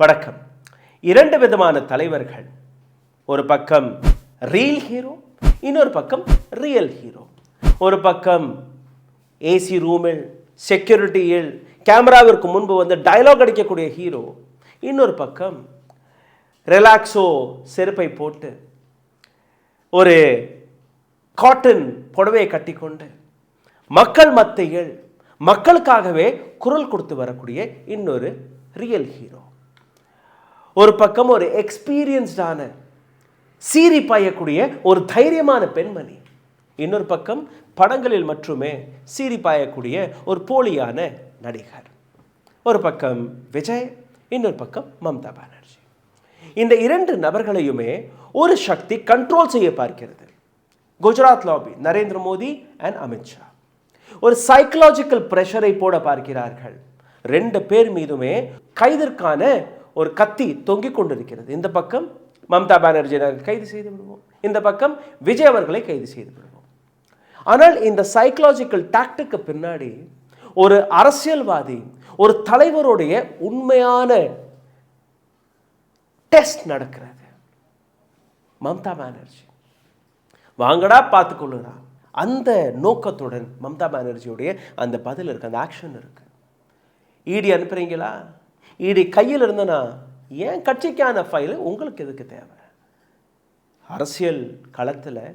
வணக்கம். இரண்டு விதமான தலைவர்கள், ஒரு பக்கம் ரீல் ஹீரோ, இன்னொரு பக்கம் ரியல் ஹீரோ. ஒரு பக்கம் ஏசி ரூமில் செக்யூரிட்டியில் கேமராவிற்கு முன்பு வந்து டயலாக் அடிக்கக்கூடிய ஹீரோ, இன்னொரு பக்கம் ரிலாக்ஸோ செருப்பை போட்டு ஒரு காட்டன் புடவையை கட்டிக்கொண்டு மக்கள் மத்தியில் மக்களுக்காகவே குரல் கொடுத்து வரக்கூடிய இன்னொரு ரியல் ஹீரோ. ஒரு பக்கம் ஒரு எக்ஸ்பீரியன்ஸ்டான சீறி பாயக்கூடிய ஒரு தைரியமான பெண்மணி, இன்னொரு பக்கம் படங்களில் மட்டுமே சீறி பாயக்கூடிய ஒரு போலியான நடிகர். ஒரு பக்கம் விஜய், இன்னொரு பக்கம் மம்தா பானர்ஜி. இந்த இரண்டு நபர்களையுமே ஒரு சக்தி கண்ட்ரோல் செய்ய பார்க்கிறது. குஜராத் லாபி, நரேந்திர மோடி அண்ட் அமித்ஷா ஒரு சைக்கலாஜிக்கல் பிரஷரை போட பார்க்கிறார்கள். ரெண்டு பேர் மீதுமே கைதிற்கான ஒரு கத்தி தொங்கிக் கொண்டிருக்கிறது. இந்த பக்கம் மம்தா பானர்ஜியை கைது செய்து விடுவோம், இந்த பக்கம் விஜய் அவர்களை கைது செய்து விடுவோம். ஆனால் இந்த சைக்கலாஜிக்கல் டாக்டிக்கு பின்னாடி ஒரு அரசியல்வாதி, ஒரு தலைவருடைய உண்மையான டெஸ்ட் நடக்கிறது. மம்தா பானர்ஜி வாங்கடா பார்த்துக்கொள்ளுறா, அந்த நோக்கத்துடன் மம்தா பானர்ஜியுடைய அந்த பதில் இருக்கு, அந்த ஆக்ஷன் இருக்கு. இடி அனுப்புறீங்களா, இடி கையில் இருந்தனா ஏன் கட்சிக்கான ஃபைல் உங்களுக்கு எதுக்கு தேவை? அரசியல் களத்தில்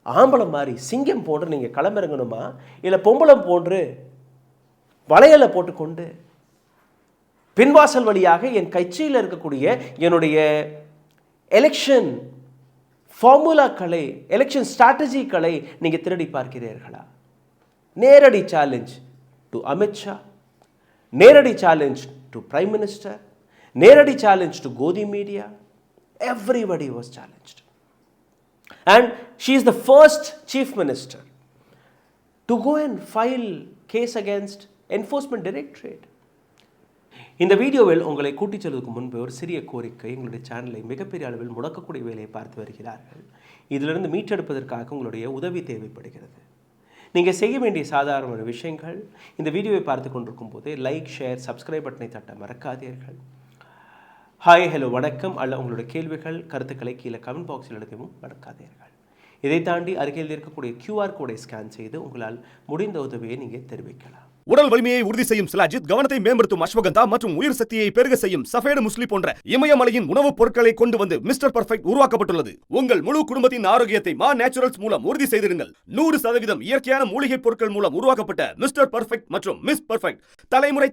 ஆம்பளம் மாதிரி சிங்கம் போன்று நீங்கள் களமிறங்கணுமா, இல்லை பொம்பளம் போன்று வளையலை போட்டுக்கொண்டு பின்வாசல் வழியாக என் கட்சியில் இருக்கக்கூடிய என்னுடைய எலெக்ஷன் ஃபார்முலாக்களை, எலெக்ஷன் ஸ்ட்ராட்டஜிக்களை நீங்கள் திருடி பார்க்கிறீர்களா? நேரடி சேலஞ்ச் டு அமித்ஷா, நேரடி சேலஞ்ச் டு பிரைம் மினிஸ்டர், நேரடி challenge to Godi media. Everybody was challenged. And she is the first chief minister to go and file case against Enforcement Directorate. இந்த வீடியோவில் உங்களை கூட்டிச் செல்வதற்கு முன்பு ஒரு சிறிய கோரிக்கை. எங்களுடைய சேனலை மிகப்பெரிய அளவில் முடக்கக்கூடிய வேலையை பார்த்து வருகிறார்கள். இதிலிருந்து மீட்டெடுப்பதற்காக உங்களுடைய உதவி தேவைப்படுகிறது. நீங்கள் செய்ய வேண்டிய சாதாரண விஷயங்கள், இந்த வீடியோவை பார்த்து கொண்டிருக்கும் போதே லைக், ஷேர், சப்ஸ்கிரைப் பட்டனை தட்ட மறக்காதீர்கள். ஹாய், ஹலோ, வணக்கம் அல்ல உங்களுடைய கேள்விகள், கருத்துக்களை கீழே கமெண்ட் பாக்ஸில் எழுதவும் மறக்காதீர்கள். இதை தாண்டி அருகில் இருக்கக்கூடிய QR கோடை ஸ்கேன் செய்து உங்களால் முடிந்த உதவியை நீங்கள் தெரிவிக்கலாம். உடல் வலிமையை உறுதி செய்யும் சிலாஜித், கவனத்தை மேம்படுத்தும் அஸ்வகந்தா மற்றும் உயிர் சக்தியை பெருக செய்யும் சஃபேடு முஸ்லி போன்ற இமயமலையின் உணவுப் பொருட்களை கொண்டு வந்து மிஸ்டர் பர்ஃபெக்ட் உருவாக்கப்பட்டுள்ளது. உங்கள் முழு குடும்பத்தின் ஆரோக்கியத்தை மா நேச்சுரல்ஸ் மூலம் உறுதி செய்திருங்கள். 100% இயற்கையான மூலிகை பொருட்கள் மூலம் உருவாக்கப்பட்ட மிஸ்டர் பர்ஃபெக்ட் மற்றும் மிஸ் பர்ஃபெக்ட்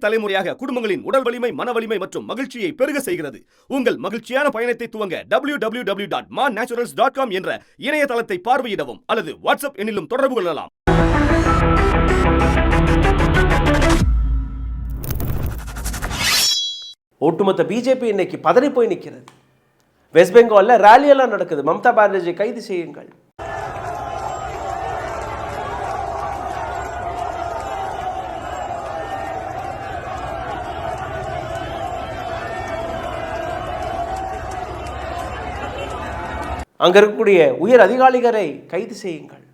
தலைமுறையாக குடும்பங்களின் உடல் வலிமை, மன வலிமை மற்றும் மகிழ்ச்சியை பெருக செய்கிறது. உங்கள் மகிழ்ச்சியான பயணத்தை துவங்க www.mannaturals.com என்ற இணையதளத்தை பார்வையிடவும் அல்லது வாட்ஸ்அப் எண்ணிலும் தொடர்பு கொள்ளலாம். ஒட்டுமொத்த பிஜேபி இன்னைக்கு பதறி போய் நிற்கிறது. வெஸ்ட் பெங்காலில் ரேலியெல்லாம் நடக்குது. மம்தா பானர்ஜி கைது செய்யுங்கள். அங்க இருக்கக்கூடிய உயர் அதிகாரிகளை கைது செய்யுங்கள்.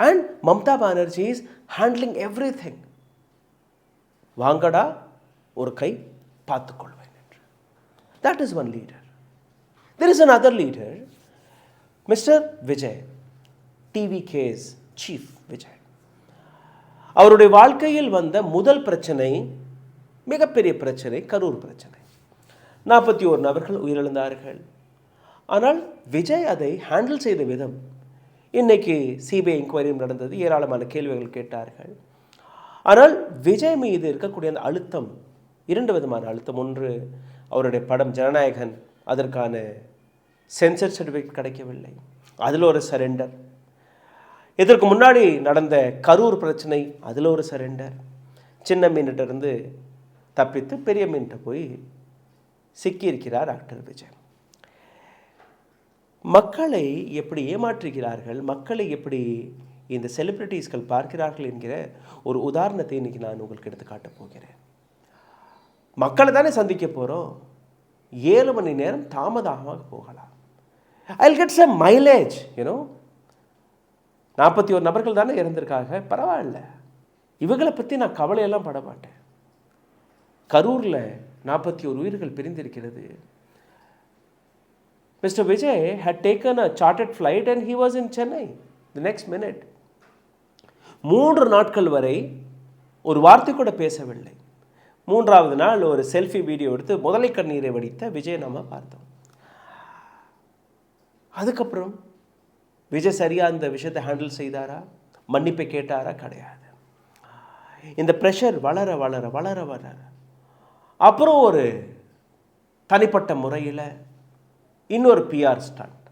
And Mamata Banerjee is handling everything. வாங்கடா ஒரு கை பார்த்துக்கொள்வேன் என்று. That is one leader. There is another leader, Mr. Vijay, TVK's chief Vijay. அவருடைய வாழ்க்கையில் வந்த முதல் பிரச்சனை, மிகப்பெரிய பிரச்சனை, கரூர் பிரச்சனை. 41 நபர்கள் உயிரிழந்தார்கள். ஆனால் விஜய் அதை ஹேண்டில் செய்த விதம், இன்னைக்கு சிபிஐ இன்கொயரியும் நடந்தது, ஏராளமான கேள்விகள் கேட்டார்கள். ஆனால் விஜய் மீது இருக்கக்கூடிய அந்த அழுத்தம், இரண்டு விதமான அழுத்தம். ஒன்று, அவருடைய படம் ஜனநாயகன், அதற்கான சென்சர் சர்டிஃபிகேட் கிடைக்கவில்லை, அதில் ஒரு சரெண்டர். இதற்கு முன்னாடி நடந்த கரூர் பிரச்சனை, அதில் ஒரு சரெண்டர். சின்ன மீன்கிட்ட தப்பித்து பெரிய மீன்கிட்ட போய் சிக்கியிருக்கிறார் ஆக்டர் விஜய். மக்களை எப்படி ஏமாற்றுகிறார்கள், மக்களை எப்படி இந்த செலிபிரிட்டிஸ்கள் பார்க்கிறார்கள் என்கிற ஒரு உதாரணத்தை இன்றைக்கி நான் உங்களுக்கு எடுத்து காட்டப் போகிறேன். மக்களை தானே சந்திக்க போகிறோம், 7 மணி நேரம் தாமதமாக போகலாம். I'll get some mileage, 41 நபர்கள் தானே இறந்திருக்காங்க, பரவாயில்ல, இவங்களை பற்றி நான் கவலையெல்லாம் பட மாட்டேன். கரூரில் 41 உயிர்கள் பிரிந்திருக்கிறது. Mr. Vijay had taken a chartered flight and he was in Chennai the next minute. 3 நாட்கள் வரை ஒரு வார்த்தை கூட பேசவில்லை. 3வது நாள் ஒரு செல்ஃபி வீடியோ எடுத்து முதலை கண்ணீரை வடித்த விஜய் நம்ம பார்த்தோம். அதுக்கப்புறம் விஜய் சரியா அந்த விஷயத்தை ஹேண்டில் செய்தாரா, மன்னிப்பை கேட்டாரா? கிடையாது. இந்த ப்ரெஷர் வளர வளர வளர வளர அப்புறம் ஒரு தனிப்பட்ட முறையில் இன்னொரு பிஆர் ஸ்டாண்ட்,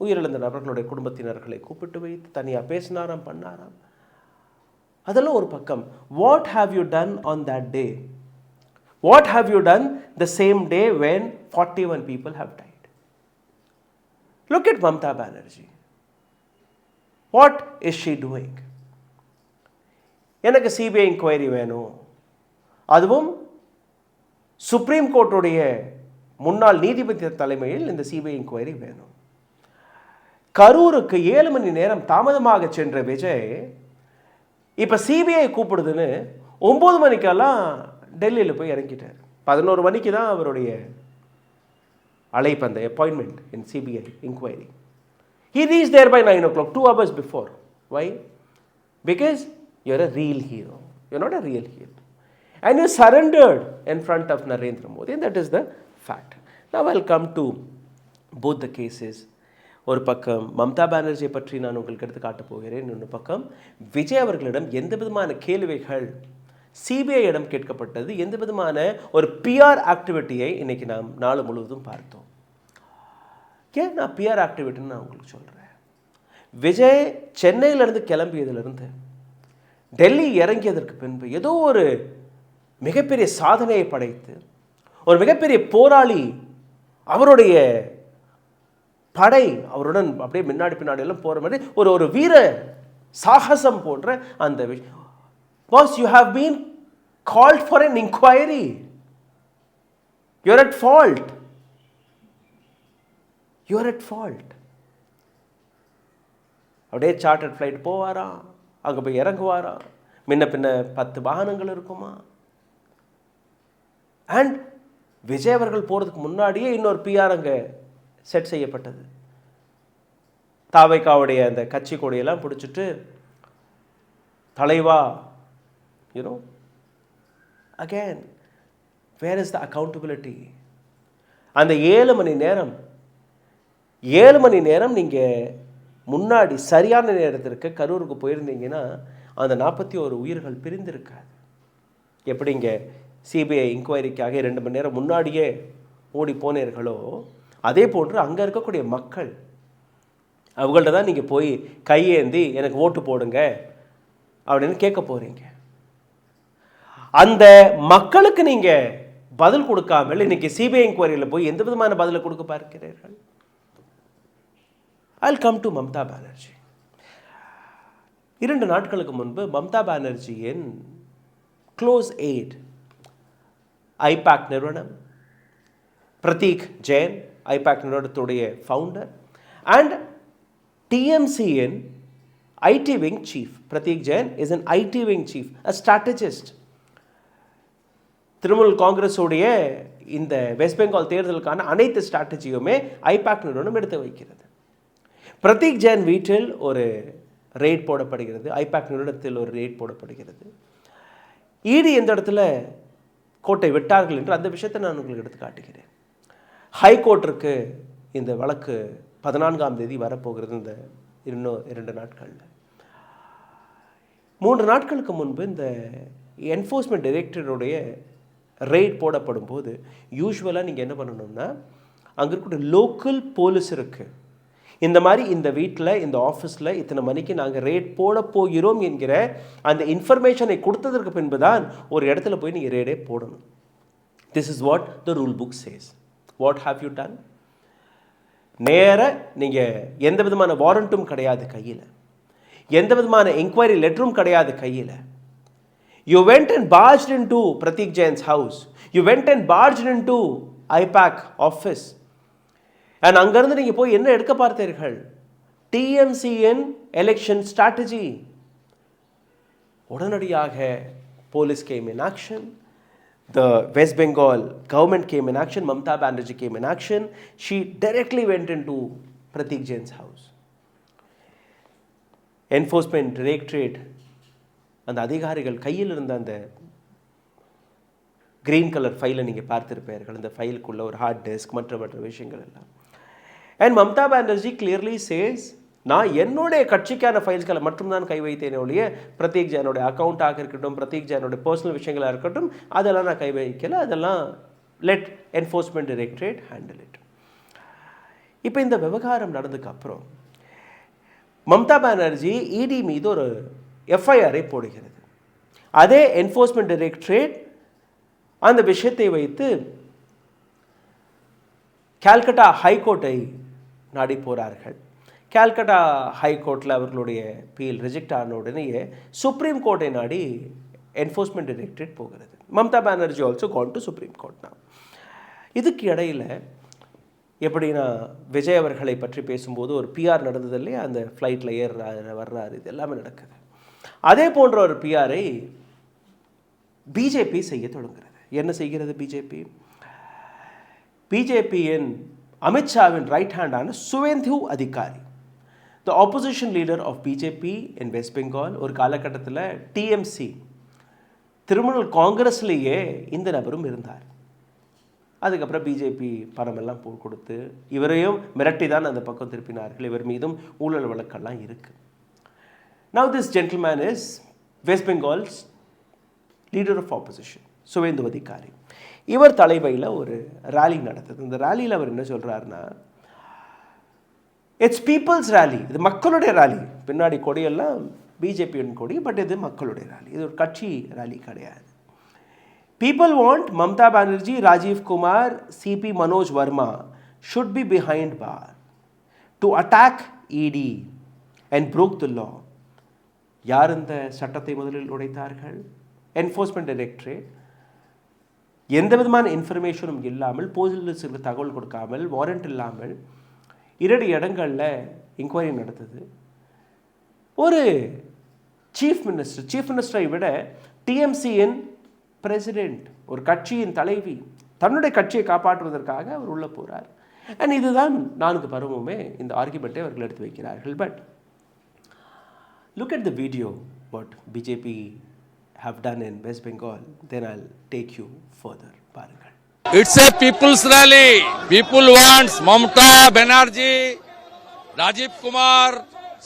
உயிரிழந்த நபர்களுடைய குடும்பத்தினர்களை கூப்பிட்டு வைத்து தனியாக பேசினாராம், பண்ணாராம். அதெல்லாம் ஒரு பக்கம். What have you done on that day? What have you done the same day when 41 people have died? Look at Mamata Banerjee. What is she doing? எனக்கு சிபிஐ இன்கொயரி வேணும், அதுவும் சுப்ரீம் கோர்ட்டுடைய முன்னாள் நீதிபதி தலைமையில் இந்த சிபிஐ இன்கொயரி வேணும். கரூருக்கு 7 மணி நேரம் தாமதமாக சென்ற விஜய் இப்போ சிபிஐ கூப்பிடுதுன்னு 9 மணிக்கெல்லாம் டெல்லியில் போய் இறங்கிட்டார். 11 மணிக்கு தான் அவருடைய அழைப்பு, அந்த appointment in CBI inquiry. He reached there by 9 o'clock, 2 hours before. Why? Because you're a real hero. You're not a real hero. And you surrendered in front of Narendra Modi. And that is the fact. Now I'll come to both the cases. ஒரு பக்கம் மம்தா பானர்ஜியை பற்றி நான் உங்களுக்கு எடுத்து காட்டப் போகிறேன். இன்னொரு பக்கம் விஜய் அவர்களிடம் எந்த விதமான கேள்விகள் சிபிஐயிடம் கேட்கப்பட்டது, எந்த விதமான ஒரு பிஆர் ஆக்டிவிட்டியை இன்னைக்கு நாம் நாள் முழுவதும் பார்த்தோம். ஏன் நான் பிஆர் ஆக்டிவிட்டின்னு நான் உங்களுக்கு சொல்கிறேன். விஜய் சென்னையிலேருந்து கிளம்பியதிலிருந்து டெல்லி இறங்கியதற்கு பின்பு ஏதோ ஒரு மிகப்பெரிய சாதனையை படைத்து ஒரு மிகப்பெரிய போராளி, அவருடைய படை அவருடன் அப்படியே பின்னாடி எல்லாம் போகிற மாதிரி ஒரு வீர சாகசம் போன்ற அந்த விஷயம். Boss, you have been called for an inquiry. You're at fault. You're at fault. அப்படியே சார்ட்டர்ட் ஃப்ளைட் போவாராம், அங்கே போய் இறங்குவாராம், முன்ன பின்ன 10 வாகனங்கள் இருக்குமா. அண்ட் விஜய் அவர்கள் போகிறதுக்கு முன்னாடியே இன்னொரு பிஆர் அங்கே செட் செய்யப்பட்டது. தாவைக்காவுடைய அந்த கட்சி கொடியெல்லாம் பிடிச்சிட்டு தலைவா, you know, again where is the accountability? அந்த 7 மணி நேரம் நீங்கள் முன்னாடி சரியான நேரத்திற்கு கரூருக்கு போயிருந்தீங்கன்னா அந்த 41 உயிர்கள் பிரிந்திருக்காது. எப்படிங்க சிபிஐ இன்கொயரிக்காக 2 மணி நேரம் முன்னாடியே ஓடி போனீர்களோ, அதே போன்று அங்கே இருக்கக்கூடிய மக்கள், அவங்கள்ட்ட தான் நீங்கள் போய் கையேந்தி எனக்கு ஓட்டு போடுங்க அப்படின்னு கேட்க போகிறீங்க. அந்த மக்களுக்கு நீங்கள் பதில் கொடுக்காமல் இன்னைக்கு சிபிஐ இன்கொயரியில் போய் எந்த விதமான பதிலை கொடுக்க பார்க்கிறீர்கள்? I'll come to Mamata Banerjee. 2 நாட்களுக்கு முன்பு மம்தா பானர்ஜியின் க்ளோஸ் எய்ட், ஐபாக் நிறுவனம், பிரதீக் ஜெயின், ஐபாக் நிறுவனத்துடைய ஃபவுண்டர், அண்ட் டிஎம்சியின் IT wing chief. Prateek Jain is an IT wing chief, a strategist. Trinamool காங்கிரஸுடைய இந்த வெஸ்ட் பெங்கால் தேர்தலுக்கான அனைத்து ஸ்ட்ராட்டஜியுமே ஐபாக் நிறுவனம் எடுத்து வைக்கிறது. பிரதீக் ஜெயின் வீட்டில் ஒரு ரெய்ட் போடப்படுகிறது, ஐபாக் நிறுவனத்தில் ஒரு ரெய்ட் போடப்படுகிறது. ஈடி எந்த இடத்துல கோட்டை விட்டார்கள் என்று அந்த விஷயத்தை நான் உங்களுக்கு எடுத்து காட்டுகிறேன். ஹைகோர்ட்டிற்கு இந்த வழக்கு 14ஆம் தேதி வரப்போகிறது. இந்த இன்னும் 2 நாட்களில் 3 நாட்களுக்கு முன்பு இந்த என்ஃபோர்ஸ்மெண்ட் டைரக்டருடைய ரெய்ட் போடப்படும் போது யூஸ்வலாக நீங்கள் என்ன பண்ணணும்னா, அங்கே இருக்கக்கூடிய லோக்கல் போலீஸ் இருக்குது, இந்த மாதிரி இந்த வீட்டில் இந்த ஆஃபீஸில் இத்தனை மணிக்கு நாங்கள் ரேட் போட போகிறோம் என்கிற அந்த இன்ஃபர்மேஷனை கொடுத்ததற்கு பின்பு தான் ஒரு இடத்துல போய் நீங்கள் ரேடே போடணும். This is what the rule book says. What have you done? நேர நீங்கள் எந்த விதமான வாரண்ட்டும் கிடையாது கையில், எந்த விதமான என்கொயரி லெட்டரும் கிடையாது கையில். You went and barged into Prateek Jain's house, you went and barged into IPAC office. And அங்கேருந்து நீங்கள் போய் என்ன எடுக்க பார்த்தீர்கள்? டிஎம்சியின் எலெக்ஷன் ஸ்ட்ராட்டஜி. உடனடியாக police came in action. the West Bengal government came in action, Mamata Banerjee came in action. She directly went into Pratik Jain's house. Enforcement Directorate அந்த அதிகாரிகள் கையில் இருந்த அந்த கிரீன் கலர் ஃபைலை நீங்கள் பார்த்துருப்பீர்கள். அந்த ஃபைலுக்குள்ள ஒரு ஹார்ட் டிஸ்க் மற்ற விஷயங்கள் எல்லாம். And Mamata Banerjee clearly chase, நான் என்னுடைய கட்சிக்கான ஃபைல்ஸ்களை மட்டும்தான் கை வைத்தேனே ஒழிய பிரதீக் ஜெயினுடைய அக்கௌண்ட்டாக இருக்கட்டும், பிரதீக் ஜெயினுடைய பர்சனல் விஷயங்களாக இருக்கட்டும், அதெல்லாம் நான் கை வைக்கல. அதெல்லாம் let enforcement directorate handle it. இப்போ இந்த விவகாரம் நடந்ததுக்கு அப்புறம் மம்தா பானர்ஜி இடி மீது ஒரு எஃப்ஐஆரை போடுகிறது. அதே என்ஃபோர்ஸ்மெண்ட் டைரக்டரேட் அந்த விஷயத்தை வைத்து கால்கட்டா ஹைகோர்ட்டை நாடி போகிறார்கள். கால்கட்டா ஹைகோர்ட்டில் அவர்களுடைய பீல் ரிஜெக்ட் ஆன உடனேயே சுப்ரீம் கோர்ட்டை நாடி என்ஃபோர்ஸ்மெண்ட் டைரக்டரேட் போகிறது. Mamata Banerjee also Khan to supreme court தான். இதுக்கு இடையில் எப்படின்னா விஜய் அவர்களை பற்றி பேசும்போது ஒரு பிஆர் நடந்தது இல்லையா, அந்த ஃப்ளைட்டில் ஏறுறாரு வர்றாரு, இது எல்லாமே நடக்குது. அதே போன்ற ஒரு பிஆரை பிஜேபி செய்ய தொடங்குகிறது. என்ன செய்கிறது பிஜேபி? பிஜேபியின் அமித்ஷாவின் ரைட் ஹேண்டான Suvendu Adhikari, the opposition leader of BJP in West Bengal, ஒரு காலகட்டத்தில் டிஎம்சி திரிணாமுல் காங்கிரஸ்லேயே இந்த நபரும் இருந்தார். அதுக்கப்புறம் பிஜேபி பணமெல்லாம் கொடுத்து இவரையும் மிரட்டி தான் அந்த பக்கம் திருப்பினார்கள். இவர் மீதும் ஊழல் வழக்கெல்லாம் இருக்குது. Now this gentleman is West Bengal's leader of opposition, Suvendu அதிகாரி. இவர் தலைமையில் ஒரு ரேலி நடத்துது. இந்த ரேலியில் அவர் என்ன சொல்கிறாருன்னா, இட்ஸ் பீப்புள்ஸ் ரேலி, இது மக்களுடைய ரேலி. பின்னாடி கொடியெல்லாம் பிஜேபியின் கொடி, பட் இது மக்களுடைய ரேலி, இது ஒரு கட்சி ரேலி கிடையாது. People want Mamata Banerjee, Rajeev Kumar, CP Manoj Verma should be behind bar to attack ED and broke the law. யார் இந்த சட்டத்தை முதலில் உடைத்தார்கள்? Enforcement directorate. எந்த விதமான இன்ஃபர்மேஷனும் இல்லாமல், போலீஸுக்கு தகவல் கொடுக்காமல், வாரண்ட் இல்லாமல் 2 இடங்களில் இன்கொயரி நடத்துது. ஒரு சீஃப் மினிஸ்டரை விட டிஎம்சியின் பிரசிடென்ட், ஒரு கட்சியின் தலைவி, தன்னுடைய கட்சியை காப்பாற்றுவதற்காக அவர் உள்ளே போகிறார். அண்ட் இதுதான் 4 பருவமுமே இந்த ஆர்குமெண்ட்டை அவர்கள் எடுத்து வைக்கிறார்கள். But look at the video what BJP have done in West Bengal, then I'll take you further. பாருங்கள். It's a people's rally. People wants Mamata Banerjee, Rajiv Kumar,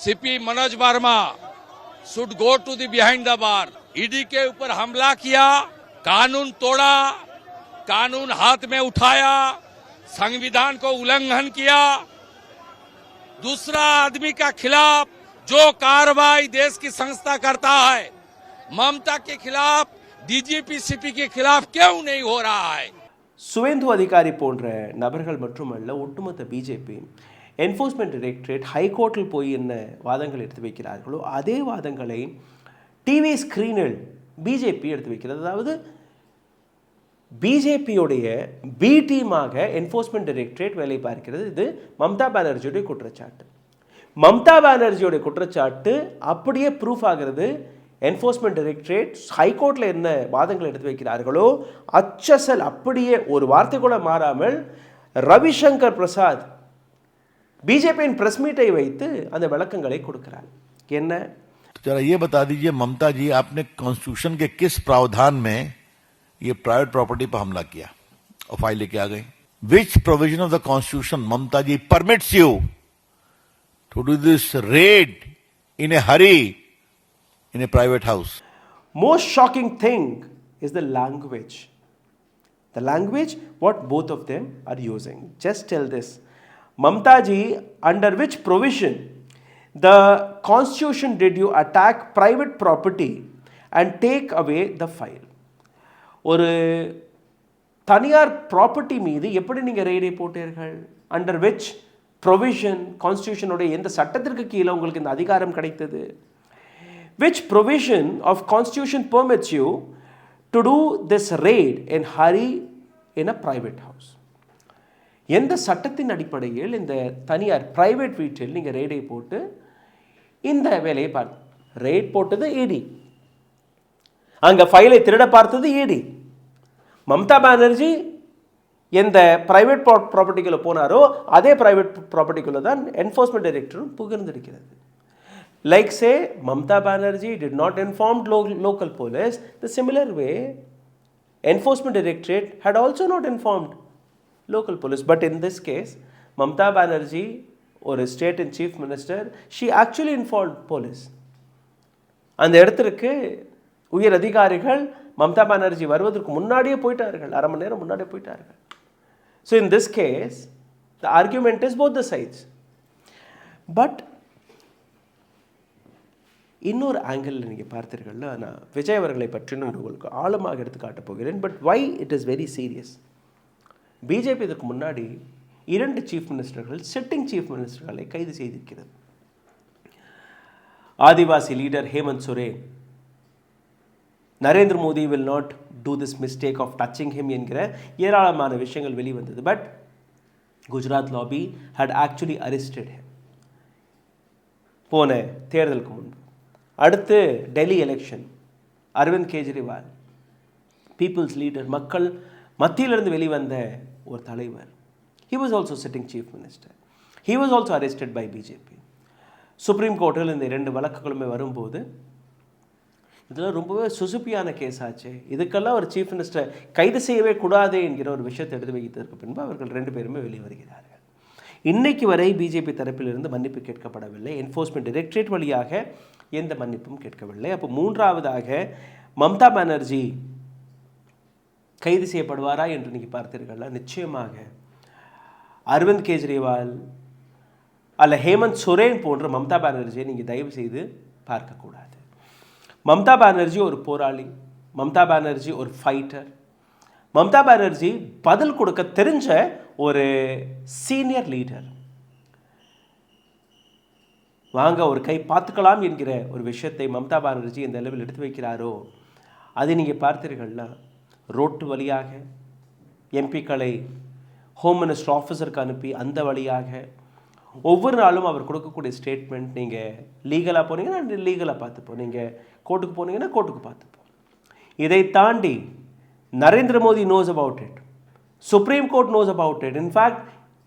CP Manoj Verma should go to the behind the bar. ED के ऊपर हमला किया, कानून तोड़ा, कानून हाथ में उठाया, संविधान को उल्लंघन किया, दूसरा आदमी का खिलाफ जो कार्रवाई देश की संस्था करता है, ममता के खिलाफ, डीजीपी सीपी के खिलाफ क्यों नहीं हो रहा है? சுவேந்து அதிகாரி போன்ற நபர்கள் மட்டுமல்ல, ஒட்டுமொத்த பிஜேபி என்ஃபோர்ஸ்மெண்ட் டைரக்டரேட் ஹைகோர்ட்டில் போய் என்ன வாதங்கள் எடுத்து வைக்கிறார்களோ அதே வாதங்களை டிவி ஸ்க்ரீனில் பிஜேபி எடுத்து வைக்கிறது. அதாவது பிஜேபியுடைய பி டீமாக என்ஃபோர்ஸ்மெண்ட் டைரக்டரேட் வேலை பார்க்கிறது. இது மம்தா பானர்ஜியுடைய குற்றச்சாட்டு. மம்தா பானர்ஜியோட குற்றச்சாட்டு அப்படியே ப்ரூஃப் ஆகிறது. என்ஃபோர்ஸ்மெண்ட் டைரக்டரேட் ஹைகோர்ட்டில் என்ன வாதங்கள் எடுத்து வைக்கிறார்களோ அச்சசல் அப்படியே ஒரு வார்த்தை கூட மாறாமல் ரவிசங்கர் பிரசாத் பிஜேபியின் பிரஸ் மீட்டை வைத்து அந்த விளக்கங்களை கொடுக்கிறார். என்ன? जरा ये बता दीजिए ममता जी, आपने कॉन्स्टिट्यूशन के किस प्रावधान में ये प्राइवेट प्रॉपर्टी पर हमला किया और फाइल लेके आ गए? Which provision of the constitution Mamata ji permits you to do this raid in a hurry in a private house? Most shocking thing is the language. The language what both of them are using. Just tell this. Mamta ji, under which provision the constitution did you attack private property and take away the file? ஒரு தனியார் property மீது எப்படி நீங்கள் ரெய்டை போட்டீர்கள்? Under which provision, கான்ஸ்டியூஷனுடைய எந்த சட்டத்திற்கு கீழே உங்களுக்கு இந்த அதிகாரம் கிடைத்தது? Which provision of constitution permits you to do this raid in hurry in a private house? எந்த சட்டத்தின் அடிப்படையில் இந்த தனியார் பிரைவேட் வீட்டில் நீங்கள் ரெய்டை போட்டு இந்த வேலையை பார்த்து? ரெய்ட் போட்டது இடி, அங்கே ஃபைலை திருட பார்த்தது இடி. மம்தா பானர்ஜி எந்த பிரைவேட் ப்ராப்பர்ட்டிக்குள்ளே போனாரோ அதே பிரைவேட் ப்ராப்பர்ட்டிக்குள்ளே தான் என்ஃபோர்ஸ்மெண்ட் டைரக்டரும் புகழ்ந்திருக்கிறது. Like say, Mamta Banerjee did not inform local police, the similar way, Enforcement Directorate had also not informed local police. But in this case, Mamta Banerjee, or a state and chief minister, she actually informed police. அந்த இடத்திற்கு உயர் அதிகாரிகள் மம்தா பானர்ஜி வருவதற்கு முன்னாடியே போயிட்டார்கள், அரை மணி நேரம் முன்னாடியே போயிட்டார்கள். So in this case the argument is both the sides. But இன்னொரு ஆங்கிளில் நீங்கள் பார்த்தீர்கள்னா, நான் விஜய் அவர்களை பற்றி நான் உங்களுக்கு ஆழமாக எடுத்து காட்டப் போகிறேன். But why it is very serious. BJP இதற்கு முன்னாடி 2 சீஃப் மினிஸ்டர்கள், சிட்டிங் சீஃப் மினிஸ்டர்களை கைது செய்திருக்கிறது. Adivasi leader Hemant Soren, Narendra Modi will not do this mistake of touching him என்கிற ஏராளமான விஷயங்கள் வெளிவந்தது. But Gujarat lobby had actually arrested him போன தேர்தலுக்கு முன்பு. அடுத்து Delhi election, Arvind Kejriwal, people's leader, மக்கள் மத்தியிலிருந்து வெளிவந்த ஒரு தலைவர், he was also sitting chief minister, he was also arrested by BJP. Supreme கோர்ட்டில் இந்த 2 வழக்குகளுமே வரும்போது இதெல்லாம் ரொம்பவே சுசுப்பியான கேஸ் ஆச்சு, இதுக்கெல்லாம் ஒரு சீஃப் மினிஸ்டர் கைது செய்யவே கூடாது என்கிற ஒரு விஷயத்தை எடுத்து வைத்ததற்கு பின்பு அவர்கள் 2 பேருமே வெளியே வருகிறார்கள். இன்னைக்கு வரை பிஜேபி தரப்பிலிருந்து மன்னிப்பு கேட்கப்படவில்லை. என்ஃபோர்ஸ்மெண்ட் டைரக்டரேட் வழியாக எந்த மன்னிப்பும் கேட்கவில்லை. அப்போ மூன்றாவதாக மம்தா பானர்ஜி கைது செய்யப்படுவாரா என்று நீங்கள் பார்த்தீர்களா? நிச்சயமாக அரவிந்த் கெஜ்ரிவால் அல்ல ஹேமந்த் சோரன் போன்ற மம்தா பானர்ஜியை நீங்கள் தயவு செய்து பார்க்கக்கூடாது. மம்தா பானர்ஜி ஒரு போராளி, மம்தா பானர்ஜி ஒரு ஃபைட்டர், மம்தா பானர்ஜி பதில் கொடுக்க தெரிஞ்ச ஒரு சீனியர் லீடர். வாங்க ஒரு கை பார்த்துக்கலாம் என்கிற ஒரு விஷயத்தை மம்தா பானர்ஜி எந்த அளவில் எடுத்து வைக்கிறாரோ அதை நீங்கள் பார்த்தீர்கள்னா, ரோட்டு வழியாக எம்பிக்களை ஹோம் மினிஸ்டர் ஆஃபீஸருக்கு அனுப்பி அந்த வழியாக ஒவ்வொரு நாளும் அவர் கொடுக்கக்கூடிய ஸ்டேட்மெண்ட், நீங்கள் லீகலாக போனீங்கன்னா லீகலாக பார்த்துப்போம், நீங்கள் கோர்ட்டுக்கு போனீங்கன்னா கோர்ட்டுக்கு பார்த்துப்போம். இதை தாண்டி Narendra Modi knows about it, Supreme Court knows about it, in fact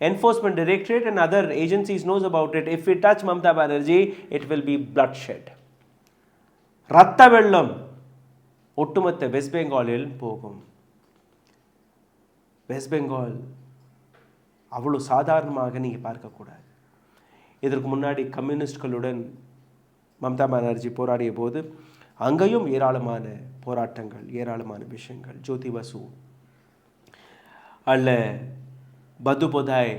Enforcement Directorate and other agencies knows about it. If we touch Mamta Banerjee, it will be bloodshed. ரத்த வெள்ளம் ஒட்டுமொத்த வெஸ்ட் பெங்காலில் போகும். வெஸ்ட் பெங்கால் அவ்வளோ சாதாரணமாக நீங்கள் பார்க்கக்கூடாது. இதற்கு முன்னாடி கம்யூனிஸ்ட்களுடன் மம்தா பானர்ஜி போராடிய போது அங்கேயும் ஏராளமான போராட்டங்கள், ஏராளமான விஷயங்கள். ஜோதி பசு அல்ல பது பொதாய்,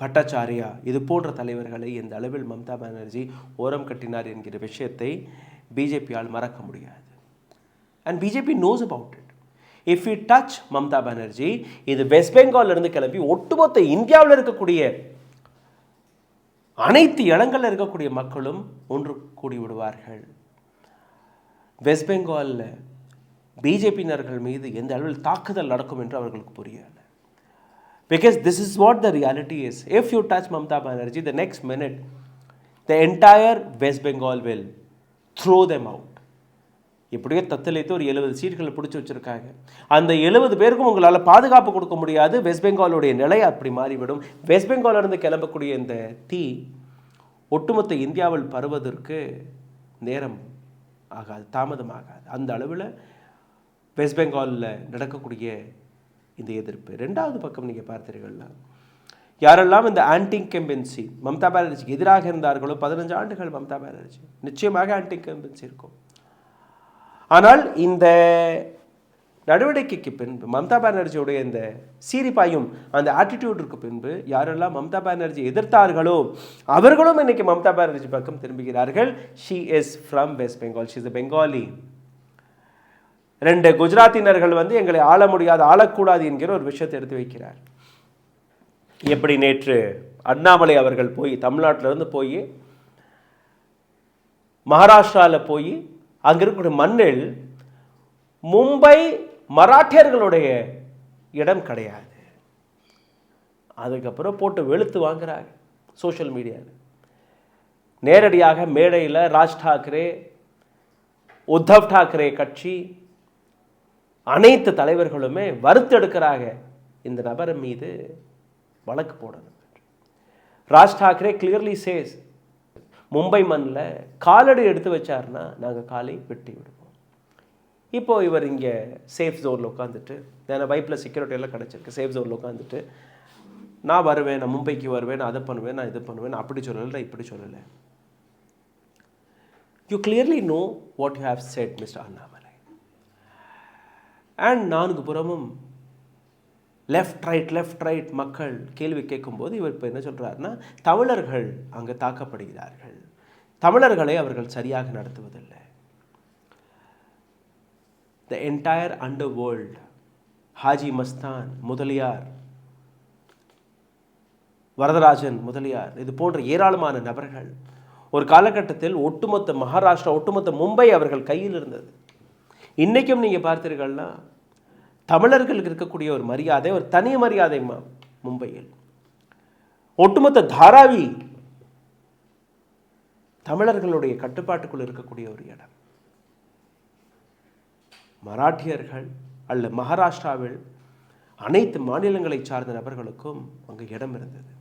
பட்டாச்சாரியா, இது போன்ற தலைவர்களை எந்த அளவில் மம்தா பானர்ஜி ஓரம் கட்டினார் என்கிற விஷயத்தை பிஜேபியால் மறக்க முடியாது. And BJP knows about it. If we touch Mamata Banerjee, இது வெஸ்ட் பெங்கால்ல இருந்து கிளம்பி ஒட்டுமொத்த இந்தியாவில் இருக்கக்கூடிய அனைத்து இடங்களில் இருக்கக்கூடிய மக்களும் ஒன்று கூடி விடுவார்கள். வெஸ்ட் பெங்காலில் பிஜேபியினர்கள் மீது எந்த அளவில் தாக்குதல் நடக்கும் என்று அவர்களுக்கு புரியல. Because this is what the reality is. If you touch Mamta Banerjee, the next minute, the entire West Bengal will throw them out. இப்படியே தத்தளித்து ஒரு 70 சீட்களை பிடிச்சி வச்சுருக்காங்க. அந்த 70 பேருக்கும் உங்களால் பாதுகாப்பு கொடுக்க முடியாது. வெஸ்ட் பெங்காலுடைய நிலை அப்படி மாறிவிடும். வெஸ்ட் பெங்காலிருந்து கிளம்பக்கூடிய இந்த தீ ஒட்டுமொத்த இந்தியாவில் பரவுவதற்கு நேரம் ஆகாது, தாமதமாகாது. அந்த அளவில் வெஸ்ட் பெங்காலில் நடக்கக்கூடிய இந்த எதிர்ப்பு. 2வது பக்கம் நீங்கள் பார்த்தீர்கள்னா, யாரெல்லாம் இந்த ஆன்டி இன்கம்பன்சி மம்தா பானர்ஜிக்கு எதிராக இருந்தார்களோ, 15 ஆண்டுகள் மம்தா பானர்ஜி, நிச்சயமாக ஆன்டி இன்கம்பன்சி இருக்கும். ஆனால் இந்த நடவடிக்கைக்கு பின்பு மம்தா பானர்ஜியோடைய இந்த சீரிப்பாயும் அந்த ஆட்டிடியூடுக்கு பின்பு யாரெல்லாம் மம்தா பானர்ஜி எதிர்த்தார்களோ அவர்களும் இன்னைக்கு மம்தா பானர்ஜி பக்கம் திரும்புகிறார்கள். She is from West Bengal, she is a Bengali. 2 குஜராத்தினர்கள் எங்களை ஆள முடியாது, ஆளக்கூடாது என்கிற ஒரு விஷயத்தை எடுத்து வைக்கிறார். எப்படி நேற்று அண்ணாமலை அவர்கள் போய் தமிழ்நாட்டிலிருந்து போய் மகாராஷ்டிராவில் போய் அங்கே இருக்கக்கூடிய மண்ணில் மும்பை மராட்டியர்களுடைய இடம் கிடையாது, அதுக்கப்புறம் போட்டு வெளுத்து வாங்குறாங்க சோஷியல் மீடியாவில். நேரடியாக மேடையில் ராஜ் டாக்கரே, உத்தவ் டாக்கரே கட்சி, அனைத்து தலைவர்களுமே வறுத்தெடுக்கிறாங்க இந்த நபர் மீது வழக்கு போடணும். ராஜ் தாக்கரே கிளியர்லி சேஸ், மும்பை மண்ணில் காலடி எடுத்து வச்சாருன்னா நாங்கள் காலை வெட்டி விடுவோம். இப்போது இவர் இங்கே சேஃப் ஜோனில் உட்காந்துட்டு, ஏன்னா வைப்பில் செக்யூரிட்டி எல்லாம் கிடச்சிருக்கு, சேஃப் ஜோனில் உட்காந்துட்டு நான் வருவேன், நான் மும்பைக்கு வருவேன், நான் அதை பண்ணுவேன், நான் இது பண்ணுவேன், நான் அப்படி சொல்லலை, நான் இப்படி சொல்லலை. You clearly know what you have set mister Annamalai. And நான்கு புறமும் லெஃப்ட் ரைட் மக்கள் கேள்வி கேட்கும்போது இவர் இப்போ என்ன சொல்கிறாருன்னா, தமிழர்கள் அங்கே தாக்கப்படுகிறார்கள், தமிழர்களை அவர்கள் சரியாக நடத்துவதில்லை. The entire underworld, Haji Mastan Mudaliar, Varadarajan Mudaliar, இது போன்ற ஏராளமான நபர்கள் ஒரு காலகட்டத்தில் ஒட்டுமொத்த மகாராஷ்டிரா, ஒட்டுமொத்த மும்பை அவர்கள் கையில் இருந்தது. இன்றைக்கும் நீங்கள் பார்த்தீர்கள்னா தமிழர்களுக்கு இருக்கக்கூடிய ஒரு மரியாதை, ஒரு தனி மரியாதை மும்பையில். ஒட்டுமொத்த தாராவி தமிழர்களுடைய கட்டுப்பாட்டுக்குள் இருக்கக்கூடிய ஒரு இடம். மராட்டியர்கள் அல்ல மகாராஷ்டிராவில் அனைத்து மாநிலங்களை சார்ந்த நபர்களுக்கும் அங்கே இடம் இருந்தது,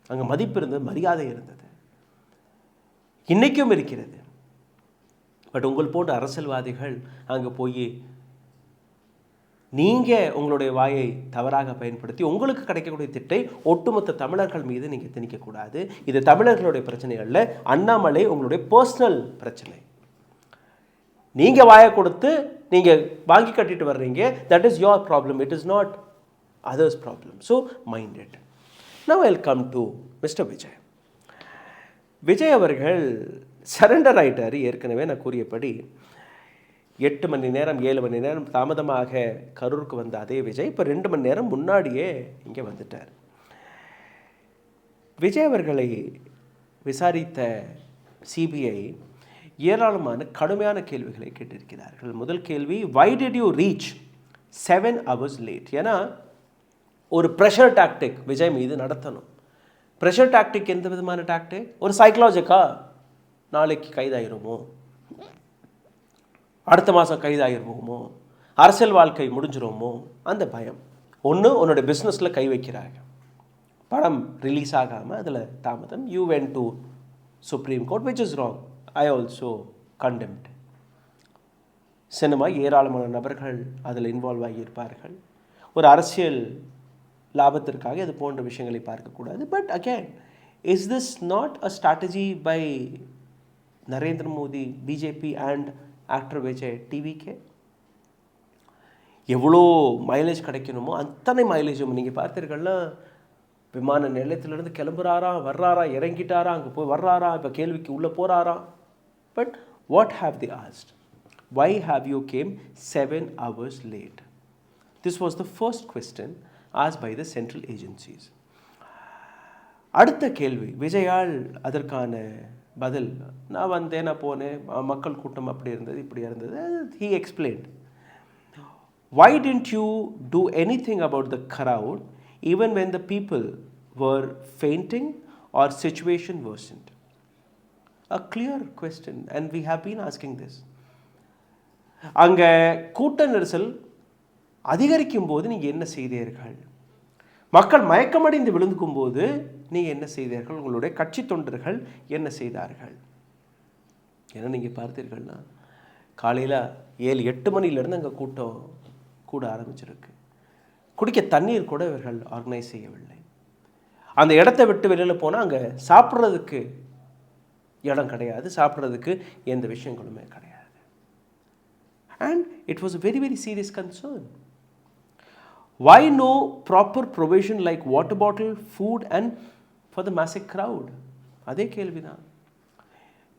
அங்கே மதிப்பு இருந்தது, மரியாதை இருந்தது, இன்னைக்கும் இருக்கிறது. பட் உங்கள் போன்ற அரசியல்வாதிகள் அங்கே போய் நீங்கள் உங்களுடைய வாயை தவறாக பயன்படுத்தி உங்களுக்கு கிடைக்கக்கூடிய திட்டை ஒட்டுமொத்த தமிழர்கள் மீது நீங்கள் திணிக்கக்கூடாது. இது தமிழர்களுடைய பிரச்சனை அல்ல, அண்ணாமலை உங்களுடைய பர்சனல் பிரச்சனை. நீங்கள் வாயை கொடுத்து நீங்கள் வாங்கி கட்டிட்டு வர்றீங்க, that is your problem, it is not others problem. So mind it. Now I will come to mister Vijay. Vijay அவர்கள் சரண்டர் ஆகிட்டார். ஏற்கனவே நான் கூறியபடி 8 மணி நேரம் 7 மணி நேரம் தாமதமாக கரூருக்கு வந்த அதே விஜய் இப்போ 2 மணி நேரம் முன்னாடியே இங்கே வந்துட்டார். விஜய் அவர்களை விசாரித்த சிபிஐ ஏராளமான கடுமையான கேள்விகளை கேட்டிருக்கிறார்கள். முதல் கேள்வி, why did you reach 7 hours late? ஏன்னா ஒரு ப்ரெஷர் டாக்டிக் விஜய் மீது நடத்தணும். ப்ரெஷர் டாக்டிக் எந்த விதமான டாக்டிக்? ஒரு சைக்கலாஜிக்கா, நாளைக்கு கைதாயிருமோ, அடுத்த மாதம் கைதாயிருவோமோ, அரசியல் வாழ்க்கை முடிஞ்சிருமோ, அந்த பயம். ஒன்று, உன்னோட பிஸ்னஸில் கை வைக்கிறாங்க, படம் ரிலீஸ் ஆகாமல் அதில் தாமதம். You went to supreme court, which is wrong. I also condemned. Cinema ஏராளமான நபர்கள் அதில் இன்வால்வ் ஆகியிருப்பார்கள். ஒரு அரசியல் லாபத்திற்காக இது போன்ற விஷயங்களை பார்க்கக்கூடாது. But again, is this not a strategy by Narendra Modi, BJP and actor Vijay, TVK? எவ்வளோ மைலேஜ் கிடைக்கணுமோ அத்தனை மைலேஜும் நீங்கள் பார்த்தீர்கள்னா, விமான நிலையத்திலிருந்து கிளம்புறாரா, வர்றாரா, இறங்கிட்டாரா, அங்கே போய் வர்றாரா, இப்போ கேள்விக்கு உள்ளே போகிறாரா. But what have they asked? Why have you came 7 hours late? This was the first question asked by the central agencies. அடுத்த கேள்வி, விஜயால் அதற்கான பதில், நான் வந்தேன், நான் போனேன், மக்கள் கூட்டம் அப்படி இருந்தது, இப்படி இருந்தது. He explained. Why didn't you do anything about the crowd even when the people were fainting or situation worsened? A clear question, and we have been asking this. அங்கே கூட்ட நெரிசல் அதிகரிக்கும் போது நீங்கள் என்ன செய்தீர்கள்? மக்கள் மயக்கமடைந்து விழுந்துக்கும் போது நீங்கள் என்ன செய்தீர்கள்? உங்களுடைய கட்சி தொண்டர்கள் என்ன செய்தார்கள்? ஏன்னா நீங்கள் பார்த்தீர்கள்னா காலையில் 7-8 மணிலேருந்து அங்கே கூட்டம் கூட ஆரம்பிச்சிருக்கு. குடிக்க தண்ணீர் கூட இவர்கள் ஆர்கனைஸ் செய்யவில்லை. அந்த இடத்த விட்டு வெளியில் போனால் அங்கே சாப்பிட்றதுக்கு இடம் கிடையாது, சாப்பிட்றதுக்கு எந்த விஷயங்களுமே கிடையாது. And it was a very very serious concern. Why no proper provision like water bottle, food and for the massive crowd? அதே கேள்விதான்.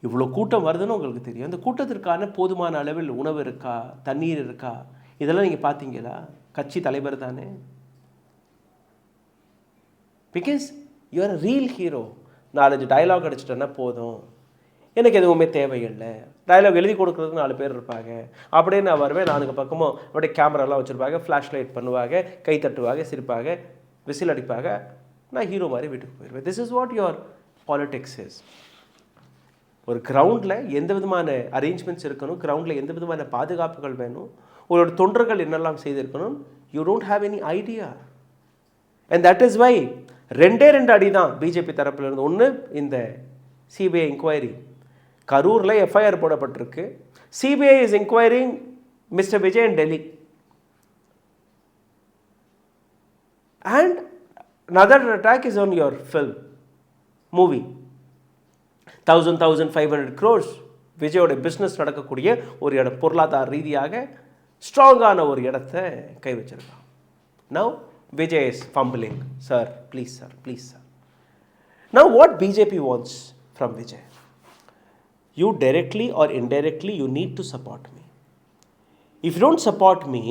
இவ்வளோ கூட்டம் வருதுன்னு உங்களுக்கு தெரியும், அந்த கூட்டத்திற்கான போதுமான அளவில் உணவு இருக்கா, தண்ணீர் இருக்கா, இதெல்லாம் நீங்கள் பார்த்தீங்களா? கட்சி தலைவர் தானே. Because you are a real hero. 4-5 dialogue அடிச்சிட்டேன்னா போதும், எனக்கு எதுவுமே தேவையில்லை, டயலாக் எழுதி கொடுக்குறதுக்கு 4 பேர் இருப்பாங்க, அப்படியே நான் வருவேன், 4 பக்கமும் அப்படியே கேமராலாம் வச்சுருப்பாங்க, ஃப்ளாஷ் லைட் பண்ணுவாங்க, கை தட்டுவாங்க, சிரிப்பாங்க, விசில் அடிப்பாங்க, நான் ஹீரோ மாதிரி வீட்டுக்கு போயிடுவேன். This is what your politics is. ஒரு கிரவுண்டில் எந்த விதமான அரேஞ்ச்மெண்ட்ஸ் இருக்கணும், கிரவுண்டில் எந்த விதமான பாதுகாப்புகள் வேணும், உங்களோட தொண்டர்கள் என்னெல்லாம் செய்திருக்கணும், you don't have any idea. And that is why ரெண்டு அடி தான் பிஜேபி தரப்பில் இருந்து. ஒன்று இந்த சிபிஐ இன்கொயரி, கரூரில் எஃப்ஐஆர் போடப்பட்டிருக்கு. CBI is enquiring mister Vijay in Delhi. And another attack is on your film, movie. 1,500 crores விஜயோட பிஸ்னஸ் நடக்கக்கூடிய ஒரு இடம், பொருளாதார ரீதியாக ஸ்ட்ராங்கான ஒரு இடத்தை கை வச்சிருக்கான். Now Vijay is fumbling, sir, please sir, please sir. Now what BJP wants from Vijay? You directly or indirectly you need to support me. If you don't support me,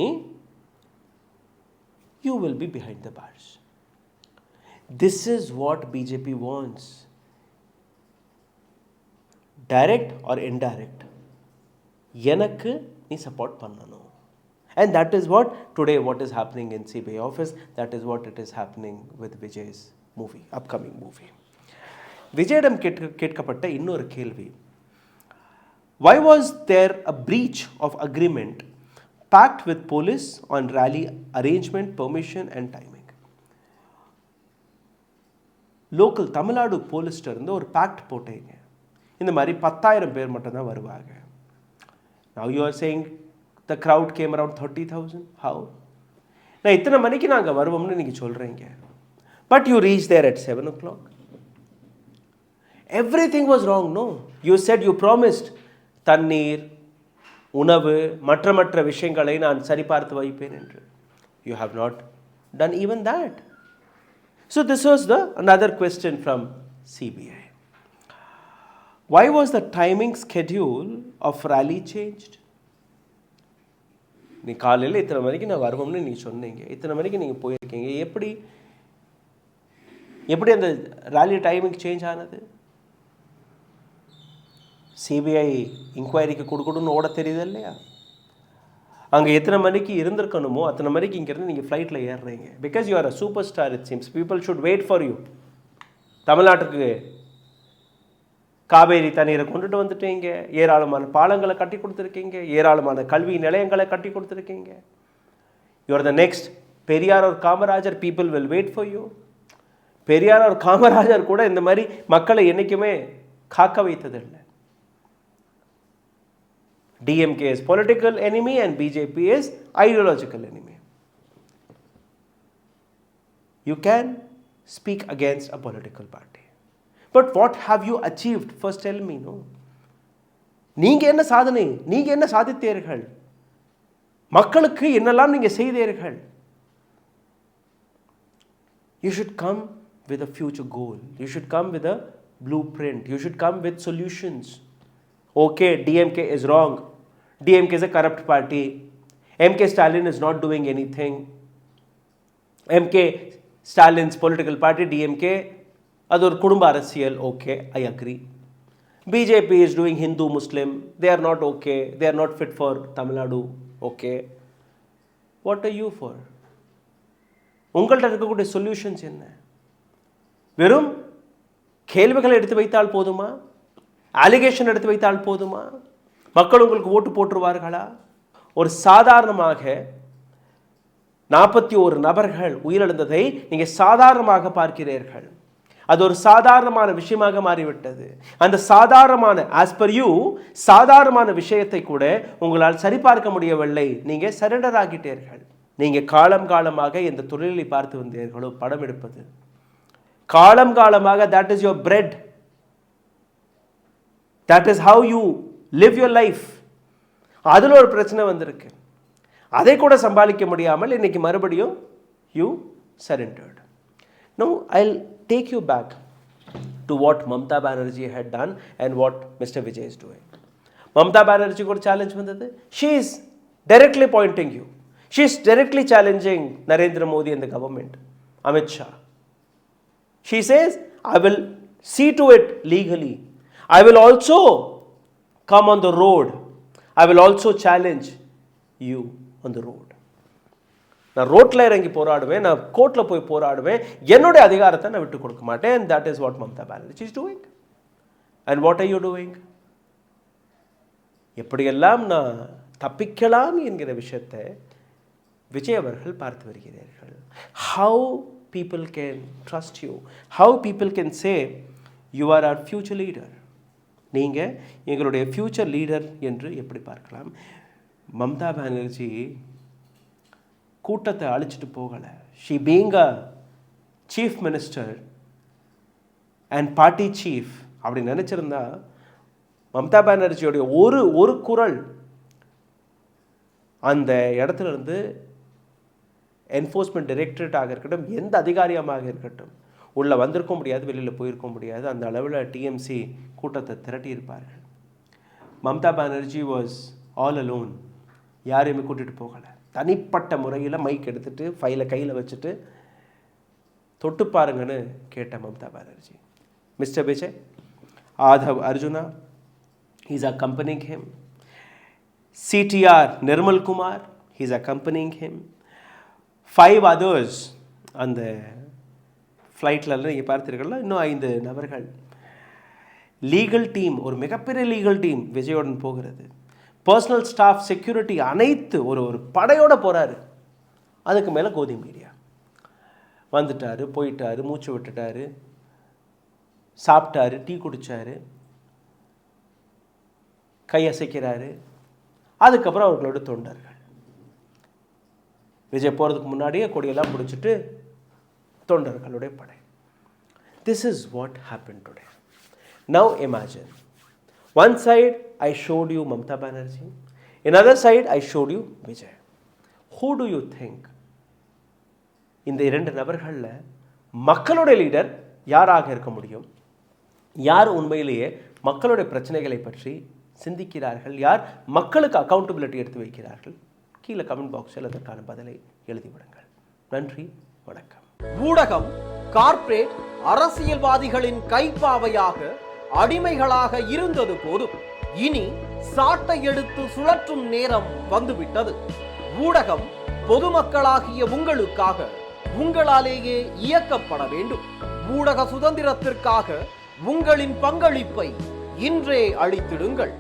you will be behind the bars. This is what BJP wants. Direct or indirect, எனக்கு நீ support பண்ணணும். And that is what today what is happening in CBI office, that is what it is happening with Vijay's movie, upcoming movie. விஜயிடம் கேட்கப்பட்ட இன்னொரு கேள்வி, why was there a breach of agreement pact with police on rally arrangement, permission and timing? Local Tamilnadu போலீஸ்ட இருந்து ஒரு fact போட்டீங்க, இந்த மாதிரி 10,000 பேர் மட்டும்தான் வருவாங்க. Now you are saying the crowd came around 30,000. How? நான் இத்தனை மணிக்கு நாங்கள் வருவோம்னு நீங்கள் சொல்கிறீங்க, but you reach there at 7 o'clock. Everything was wrong, no? You said you promised தண்ணீர், உணவு, மற்ற விஷயங்களை நான் சரிபார்த்து வைப்பேன் என்று. You have not done even that. So this was another question from CBI. Why was the timing schedule of rally changed? நீ காலையில் இத்தனை மணிக்கு நான் வருவோம்னு நீ சொன்னீங்க, இத்தனை மணிக்கு நீங்கள் போயிருக்கீங்க, எப்படி அந்த ரேலி டைமிங் சேஞ்ச் ஆனது? சிபிஐ இன்கொயரிக்கு கொடுக்கணும்னு ஓட தெரியுது இல்லையா? அங்கே எத்தனை மணிக்கு இருந்திருக்கணுமோ அத்தனை மணிக்கு இங்கேருந்து நீங்கள் ஃப்ளைட்டில் ஏறுறீங்க. Because you are a super star, it seems people should wait for you. தமிழ்நாட்டுக்கு காவேரி தண்ணீரை கொண்டுட்டு வந்துட்டீங்க, ஏராளமான பாலங்களை கட்டி கொடுத்துருக்கீங்க, ஏராளமான கல்வி நிலையங்களை கட்டி கொடுத்துருக்கீங்க. You are the next Periyar ஒரு Kamarajar, people will wait for you. Periyar ஒரு காமராஜர் கூட இந்த மாதிரி மக்களை என்றைக்குமே காக்க வைத்ததில்லை. DMK is political enemy and BJP is ideological enemy. You can speak against a political party, but what have you achieved? First tell me, no? நீங்க என்ன சாதனை, நீங்க என்ன சாதித்தீர்கள், மக்களுக்கு என்னெல்லாம் நீங்க செய்தீர்கள்? You should come with a future goal, you should come with a blueprint, you should come with solutions. Okay, DMK is wrong. DMK is a corrupt party. MK Stalin is not doing anything. MK Stalin's political party, DMK, அது ஒரு குடும்ப அரசியல். Okay, I agree. BJP is doing Hindu Muslim. They are not okay. They are not fit for Tamil Nadu. Okay. What are you for? உங்கள்கிட்ட இருக்கக்கூடிய solutions என்ன? வெறும் கேள்விகளை எடுத்து வைத்தால் போதுமா? அலிகேஷன் எடுத்து வைத்தால் போதுமா? மக்கள் உங்களுக்கு ஓட்டு போட்டுருவார்களா? ஒரு சாதாரணமாக 41 நபர்கள் உயிரிழந்ததை நீங்கள் சாதாரணமாக பார்க்கிறீர்கள். அது ஒரு சாதாரணமான விஷயமாக மாறிவிட்டது. அந்த சாதாரணமான ஆஸ் பர் யூ சாதாரணமான விஷயத்தை கூட உங்களால் சரிபார்க்க முடியவில்லை. நீங்கள் சரண்டர் ஆகிட்டீர்கள். நீங்கள் காலமாக எந்த தொழிலை பார்த்து வந்தீர்களோ, படம் எடுப்பது, காலமாக that is your bread. That is how you live your life. அதில் ஒரு பிரச்சனை வந்திருக்கு. அதை கூட சமாளிக்க முடியாமல் இன்னைக்கு மறுபடியும் you surrendered. Now I'll take you back to what Mamata Banerjee had done and what Mr. Vijay is doing. Mamata Banerjee got challenge வந்தது. She is directly pointing you. She is directly challenging Narendra Modi and the government, Amit Shah. She says, I will see to it legally. I will also come on the road. I will also challenge you on the road. நான் ரோட்டில் இறங்கி போராடுவேன், நான் கோர்ட்டில் போய் போராடுவேன், என்னுடைய அதிகாரத்தை நான் விட்டு கொடுக்க மாட்டேன். And that is what Mamata Banerjee is doing. And what are you doing? எப்படியெல்லாம் நான் தப்பிக்கலாம் என்கிற விஷயத்தை விஜய் அவர்கள் பார்த்து வருகிறார்கள். How people can trust you, how people can say you are our future leader. நீங்கள் எங்களுடைய ஃபியூச்சர் லீடர் என்று எப்படி பார்க்கலாம்? மம்தா பானர்ஜி கூட்டத்தை அழிச்சிட்டு போகலை. She being a chief minister and party chief அப்படி நினச்சிருந்தா மம்தா பானர்ஜியோடைய ஒரு குரல் அந்த இடத்துல இருந்து என்ஃபோர்ஸ்மெண்ட் டைரக்டரேட்டாக இருக்கட்டும், எந்த அதிகாரியமாக இருக்கட்டும், உள்ளே வந்திருக்க முடியாது, வெளியில் போயிருக்க முடியாது. அந்த அளவில் டிஎம்சி கூட்டத்தை திரட்டியிருப்பார்கள். Mamata Banerjee was all alone. யாரையுமே கூட்டிகிட்டு போகலை. தனிப்பட்ட முறையில் மைக் எடுத்துகிட்டு ஃபைலை கையில் வச்சுட்டு தொட்டு பாருங்கன்னு கேட்ட Mamata Banerjee. Mister Vijay, Aadhav Arjuna is accompanying him. CTR Nirmal Kumar is accompanying him. 5 others அந்த ஃப்ளைட்டில் நீங்கள் பார்த்தீர்கள்ல, இன்னும் 5 நபர்கள். லீகல் டீம், ஒரு மிகப்பெரிய லீகல் டீம் விஜயோடன் போகிறது. பர்சனல் ஸ்டாஃப், செக்யூரிட்டி, அனைத்து ஒரு படையோடு போகிறாரு. அதுக்கு மேலே கோதி மீடியா வந்துட்டார், போயிட்டார், மூச்சு விட்டுட்டார், சாப்பிட்டாரு, டீ குடித்தார், கையசைக்கிறாரு. அதுக்கப்புறம் அவர்களோட தொண்டர்கள் விஜய் போகிறதுக்கு முன்னாடியே கொடியெல்லாம் பிடிச்சிட்டு தொண்டர்களுடைய படை. This is what happened today. Now imagine, one side I showed you Mamta Banerjee, another side I showed you Vijay. Who do you think இந்த 2 நபர்களில் மக்களுடைய லீடர் யாராக இருக்க முடியும்? யார் உண்மையிலேயே மக்களுடைய பிரச்சனைகளை பற்றி சிந்திக்கிறார்கள்? யார் மக்களுக்கு அக்கௌண்டபிலிட்டி எடுத்து வைக்கிறார்கள்? கீழே கமெண்ட் பாக்ஸில் அதற்கான பதிலை எழுதிவிடுங்கள். நன்றி, வணக்கம். ஊடகம் கார்ப்பரேட் அரசியல்வாதிகளின் கைப்பாவையாக, அடிமைகளாக இருந்தது போதும். இனி சாட்டை எடுத்து சுழற்றும் நேரம் வந்துவிட்டது. ஊடகம் பொதுமக்களாகிய உங்களுக்காக, உங்களாலேயே இயக்கப்பட வேண்டும். ஊடக சுதந்திரத்திற்காக உங்களின் பங்களிப்பை இன்றே அளித்திடுங்கள்.